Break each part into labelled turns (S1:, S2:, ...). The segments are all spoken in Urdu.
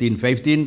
S1: 3.15।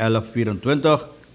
S1: 11.24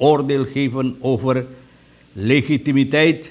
S1: oordeel geven over legitimiteit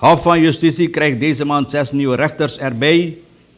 S1: Hof van Justitie krijgt deze maand 6 nieuwe rechters erbij,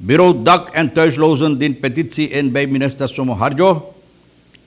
S1: Bureau Dak en Thuislozen dient petitie in bij minister Somo Harjo।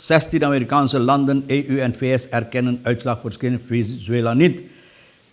S1: 16 Amerikaanse landen EU en VS erkennen uitslagverschillen Venezuela niet,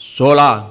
S1: 16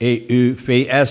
S1: EU VS,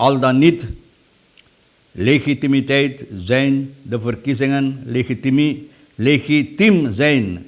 S1: al dan niet legitimiteit zijn de verkiezingen legitiem zijn,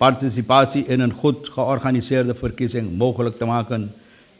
S1: participatie in een goed georganiseerde verkiezing mogelijk te maken,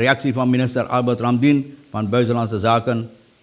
S1: reactie van minister Albert Ramdien van buitenlandse zaken,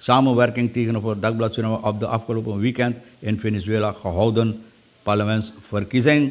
S1: Samenwerking tegenover Dagblad Suriname op de afgelopen weekend in Venezuela gehouden parlementsverkiezing।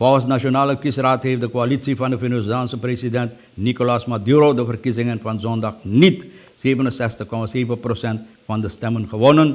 S1: Volgens Nationale Kiesraad heeft de coalitie van de Venezolaanse president Nicolás Maduro de verkiezingen van zondag niet 67,7% van de stemmen gewonnen।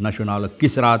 S1: Nationale Kiesraad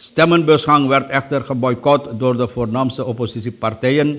S1: Stemmenbusgang werd echter geboycott door de voornaamste oppositiepartijen,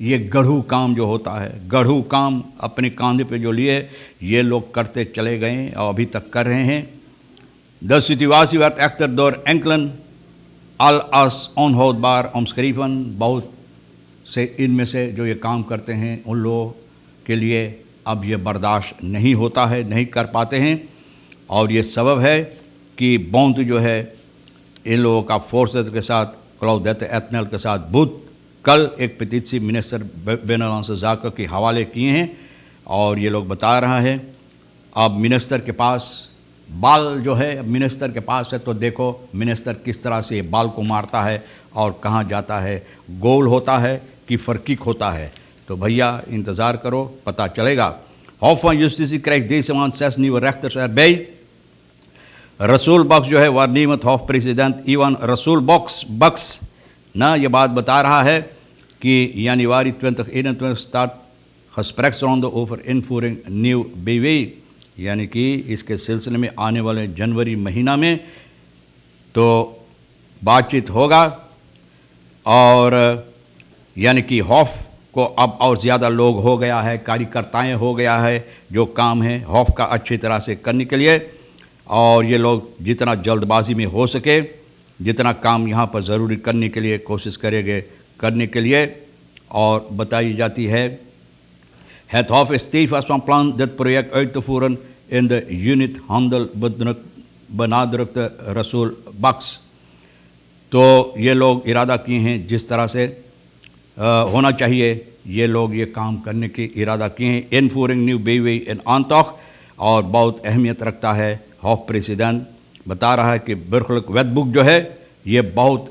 S1: یہ گڑھو کام جو ہوتا ہے، گڑھو کام اپنے کاندھے پہ جو لیے یہ لوگ کرتے چلے گئے اور ابھی تک کر رہے ہیں. De situatie werd echter door enkelen al als onhoudbaar omschreven. بہت سے ان میں سے جو یہ کام کرتے ہیں ان لوگوں کے لیے اب یہ برداشت نہیں ہوتا ہے، نہیں کر پاتے ہیں. اور یہ سبب ہے کہ بونت جو ہے ان لوگوں کا فورسز کے ساتھ کلاؤڈیت ایتھنل کے ساتھ بدھ کل ایک پیٹیسی منسٹر بین الاقوامی ذاکر کے حوالے کیے ہیں اور یہ لوگ بتا رہا ہے اب منسٹر کے پاس بال جو ہے منسٹر کے پاس ہے تو دیکھو منسٹر کس طرح سے بال کو مارتا ہے اور کہاں جاتا ہے، گول ہوتا ہے کہ فرکک ہوتا ہے. تو بھیا انتظار کرو پتہ چلے گا. Hof van Justitie krijgt deze maand 6 nieuwe rechters erbij. رسول بخش جو ہے waarnemend hoofdpresident ایوان رسول بخش نہ یہ بات بتا رہا ہے کہ جنوری 2021 start gespreksronde over invoering nieuw BW، یعنی کہ اس کے سلسلے میں آنے والے جنوری مہینہ میں تو بات چیت ہوگا. اور یعنی کہ ہوف کو اب اور زیادہ لوگ ہو گیا ہے، کاریکرتائیں ہو گیا ہے جو کام ہے ہوف کا اچھی طرح سے کرنے کے لیے. اور یہ لوگ جتنا جلد بازی میں ہو سکے جتنا کام یہاں پر ضروری کرنے کے لیے کوشش کریں گے کرنے کے لیے. اور بتائی جاتی ہے Het Hof is stevast van plan dit project uit te voeren in de unit handel, benadrukte Rasool Baks. تو یہ لوگ ارادہ کیے ہیں جس طرح سے ہونا چاہیے یہ لوگ یہ کام کرنے کی ارادہ کیے ہیں. Invoering nieuw BW in aantocht اور بہت اہمیت رکھتا ہے. ہوف پریزیڈنٹ بتا رہا ہے کہ برخلک ویت بک جو ہے یہ بہت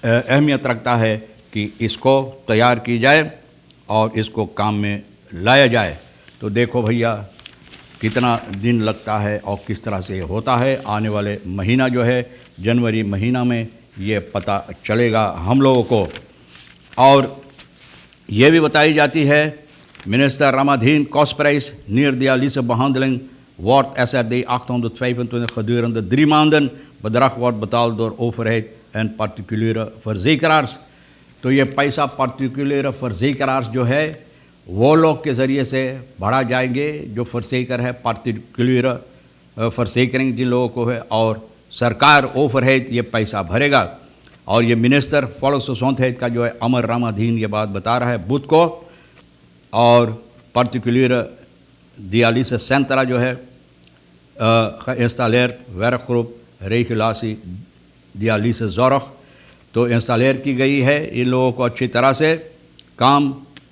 S1: اہمیت رکھتا ہے کہ اس کو تیار کی جائے اور اس کو کام میں لایا جائے. تو دیکھو بھیا کتنا دن لگتا ہے اور کس طرح سے ہوتا ہے. آنے والے مہینہ جو ہے جنوری مہینہ میں یہ پتہ چلے گا ہم لوگوں کو. اور یہ بھی بتائی جاتی ہے minister رامادھین کاسپریس neer dialyse behandeling wordt SRD 825 gedurende 3 maanden. bedrag wordt betaald door overheid en particuliere verzekeraars. تو یہ پیسہ پارٹیکولر فرزیکرارز جو ہے وہ لوگ کے ذریعے سے بڑھا جائیں گے جو فرزیکر ہے پارٹیکولر فرزیکرنگ جن لوگوں کو ہے اور سرکار اوور ہیڈ یہ پیسہ بھرے گا. اور یہ منسٹر فولکسونتھیت کا جو ہے امر رامادھین یہ بات بتا رہا ہے بدھ کو. اور پارٹیکولر دیالیسس سینٹرا جو ہے انسٹالیرٹ werkgroep regulatie dialyse zorg تو انسٹالیر کی گئی ہے ان لوگوں کو اچھی طرح سے کام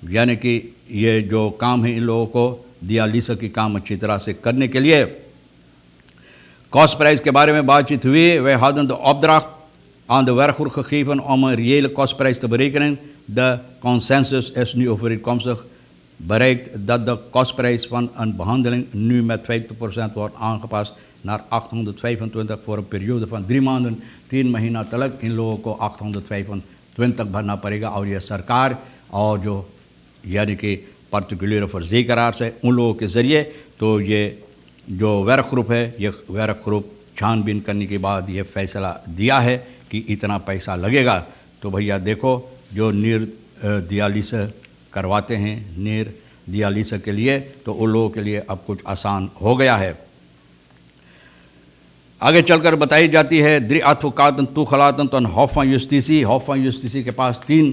S1: یعنی کہ یہ جو کام ہے ان لوگوں کو دیالیسس کی کام اچھی طرح سے کرنے کے لیے. کاسٹ پرائز کے بارے میں بات چیت ہوئی. Wij hadden de opdracht aan de werkgroep gegeven om een reële kostprijs te berekenen. De consensus is nu overeenkomstig bereikt dat de kostprijs van een behandeling nu met 50% wordt aangepast naar 825 voor een periode van 3 maanden. 3 مہینہ تلک ان لوگوں کو 825 تک بھرنا پڑے گا. اور یہ سرکار اور جو یعنی کہ پارٹیکولر فرزیکرارز ہے ان لوگوں کے ذریعے تو یہ جو ورک گروپ ہے یہ ورک گروپ چھان بین کرنے کے بعد یہ فیصلہ دیا ہے کہ اتنا پیسہ لگے گا. تو بھیا دیکھو جو نیر دیالیسس کرواتے ہیں نیر دیالیسس کے لیے تو ان لوگوں کے لیے اب کچھ آسان ہو گیا ہے. آگے چل کر بتائی جاتی ہے دری ادوکاتن تو خلاتن تو ہوف van Justitie. ہوف van Justitie کے پاس 3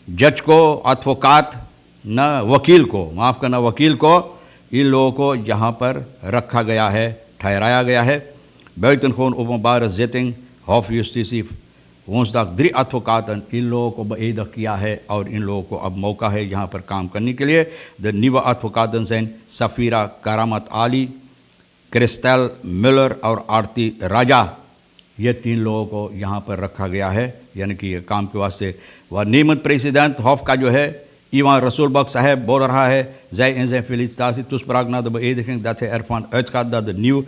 S1: جج کو ایڈوکیٹ نہ وکیل کو معاف کرنا وکیل کو ان لوگوں کو یہاں پر رکھا گیا ہے ٹھہرایا گیا ہے. buitengewoon openbare zitting ہوف Justitie woensdag 3 advocaten ان لوگوں کو beëdigd کیا ہے اور ان لوگوں کو اب موقع ہے یہاں پر کام کرنے کے لیے. de nieuwe advocaten zijn Safira Karamat Ali, crystal Miller اور آرتی راجا. یہ 3 لوگوں کو یہاں پر رکھا گیا ہے یعنی کہ یہ کام کے واسطے. waarnemend president ہوف کا جو ہے ایوان رسول بخش صاحب بول رہا ہے zij in zijn felicitatietoespraak na de beëdiging dat hij ervan uitgaat dat de nieuw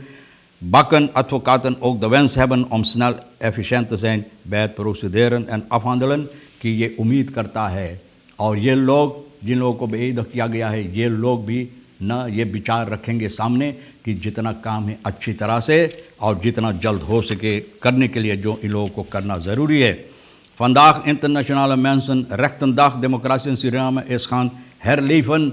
S1: bakken advocaten ook de wens hebben om snel efficiënt te zijn bij het procederen en afhandelen. کہ یہ امید کرتا ہے اور یہ لوگ جن لوگوں کو beëdigd کیا گیا ہے یہ لوگ بھی نہ یہ بچار رکھیں گے سامنے کہ جتنا کام ہے اچھی طرح سے اور جتنا جلد ہو سکے کرنے کے لیے جو ان لوگوں کو کرنا ضروری ہے. Vandaag internationale mensen rechtendag democratie in Suriname is gaan herleven.